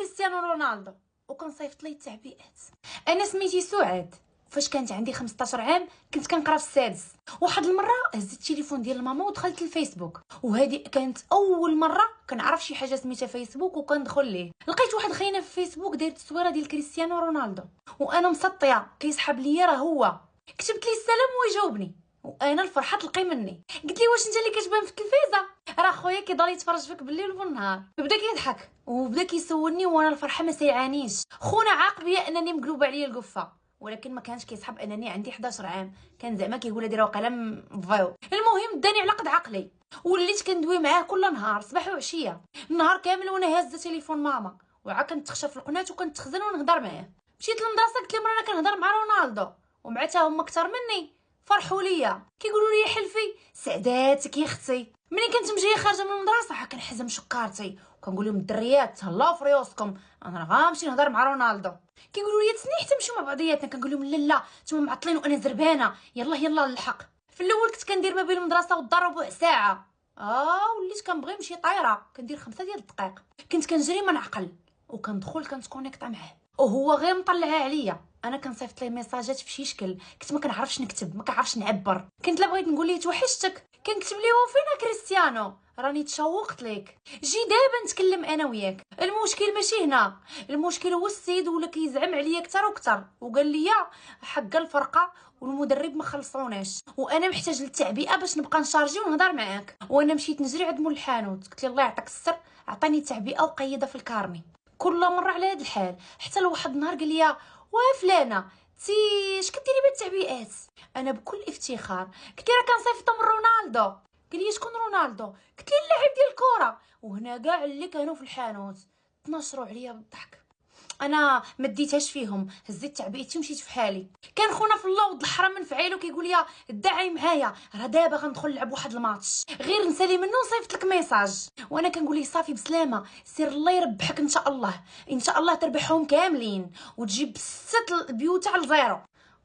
كريستيانو رونالدو وكنصيفط ليه التعبئات. انا سميتي سعاد، فاش كانت عندي 15 عام كنت كنقرا في السادس. واحد المره هزيت التليفون ديال ماما ودخلت للفيسبوك، وهذه كانت اول مره كنعرف شي حاجه سميتها فيسبوك. وكندخل ليه لقيت واحد خاينه في فيسبوك داير التصويره ديال كريستيانو رونالدو، وانا مسطيه كيسحب ليا راه هو. كتبت ليه السلام ويجاوبني، وانا الفرحه تلقي مني. قلت لي واش انت اللي كتبان في التلفازه؟ راه خويا كيضل يتفرج فيك بالليل وبالنهار. بدا كيضحك وبدا كيسولني، وانا الفرحه ما سيعانيش. خونا عاق بيا انني مقلوبه عليا القفه، ولكن ما كانش كيسحب انني عندي 11 عام. كان زعما كيقول هادي راه قلم فيو. المهم داني على قد عقلي، وليت كندوي معاه كل نهار صباح وعشيه، النهار كامل وانا هازه تليفون ماما، وعا كنت تخشى في القناه وكنت تخزن ونهضر معاه. مشيت للمدرسه قلت لهم انا كنهضر مع رونالدو، ومع حتى هما اكثر مني فرحوا ليا كيقولوا لي حلفي سعداتك يا اختي. ملي كنت مجيه خارجه من المدرسه كنحزم شكارتي وكنقول لهم الدريات تهلاو في ريوسكم، انا غنمشي نهضر مع رونالدو. كيقولوا لي تسني حتى نمشيو مع بعضياتنا، كنقول لهم لا لا نتوما معطلين وانا زربانه، يلا يلا الحق. في الاول كنت كندير ما بين المدرسه والدار ربع ساعه، وليت كنبغي نمشي طايره كندير 5 ديال الدقائق. كنت كنجري ما نعقل وكندخل كنتكونيكطا معاه، وهو غير مطلعها عليا. انا كنصيفط ليه ميساجات في شي شكل كنت ما كنعرفش نكتب، ما كنعرفش نعبر. كنت لا بغيت نقول ليه توحشتك كنكتب ليه وفينا كريستيانو راني تشوقت ليك، جي دابا نتكلم انا وياك. المشكل ماشي هنا، المشكل هو السيد ولا كيزعم عليا اكثر واكثر، وقال لي حق الفرقه والمدرب ما خلصوناش، وانا محتاج للتعبئه باش نبقى نشارجي ونهضر معاك. وانا مشيت نجري عند مول الحانوت قلت له الله يعطيك السر عطيني التعبئه وقيدها في الكارني. كل مره على هذا الحال، حتى لواحد النهار قال لي فلانه تي اش كديري بالتعبئات؟ انا بكل افتخار قلت له راه كنصيفطهم من رونالدو. قال لي شكون رونالدو؟ قلت له اللاعب ديال الكره. وهنا كاع اللي كانوا في الحانوت تنشروا عليا بالضحك. انا ما ديتهاش فيهم، هزيت تعبئتي ومشيت في حالي. كان خونا في الله ولد الحرام من فعيلو كيقول لي دعي معايا راه دابا غندخل نلعب واحد الماتش، غير نسالي منه ونصيفط لك ميساج. وانا كنقول ليه صافي بسلامه، سير الله يربحك ان شاء الله، ان شاء الله تربحهم كاملين وتجيب 6 بيوت على الزيرو.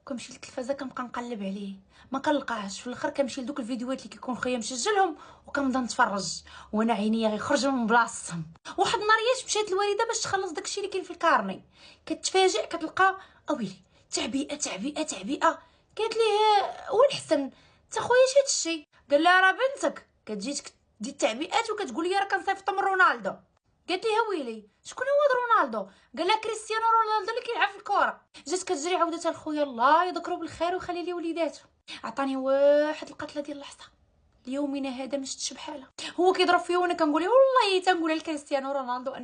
كنمشي للتلفازه كنبقى نقلب عليه ما كنلقاهش. في الاخر كنمشي لدوك الفيديوهات اللي كيكون خويا مسجلهم وكنبدا نتفرج وانا عينيا غيخرجوا من بلاصتهم. واحد النهار مشات الوالده باش تخلص داكشي اللي كاين في الكارني، كتفاجئ كتلقى اويلي تعبئه تعبئه تعبئه. قالت ليه وين حسن انت خويا اش هادشي؟ قال لها راه بنتك كتجي دي التعبئات وكتقول لي راه كنصيفط من رونالدو. قالت لي ويلي شكون هو هذا رونالدو؟ قال لها كريستيانو رونالدو اللي كيلعب في الكره. جات كتجري عاودتها لخويا الله يذكرو بالخير ويخلي لي وليداتو. عطاني واحد القتله ديال اللحظه ليومنا هذا ما شفتش بحالها. هو كيضرب فيا وانا كنقول والله تنقولها لكريستيانو رونالدو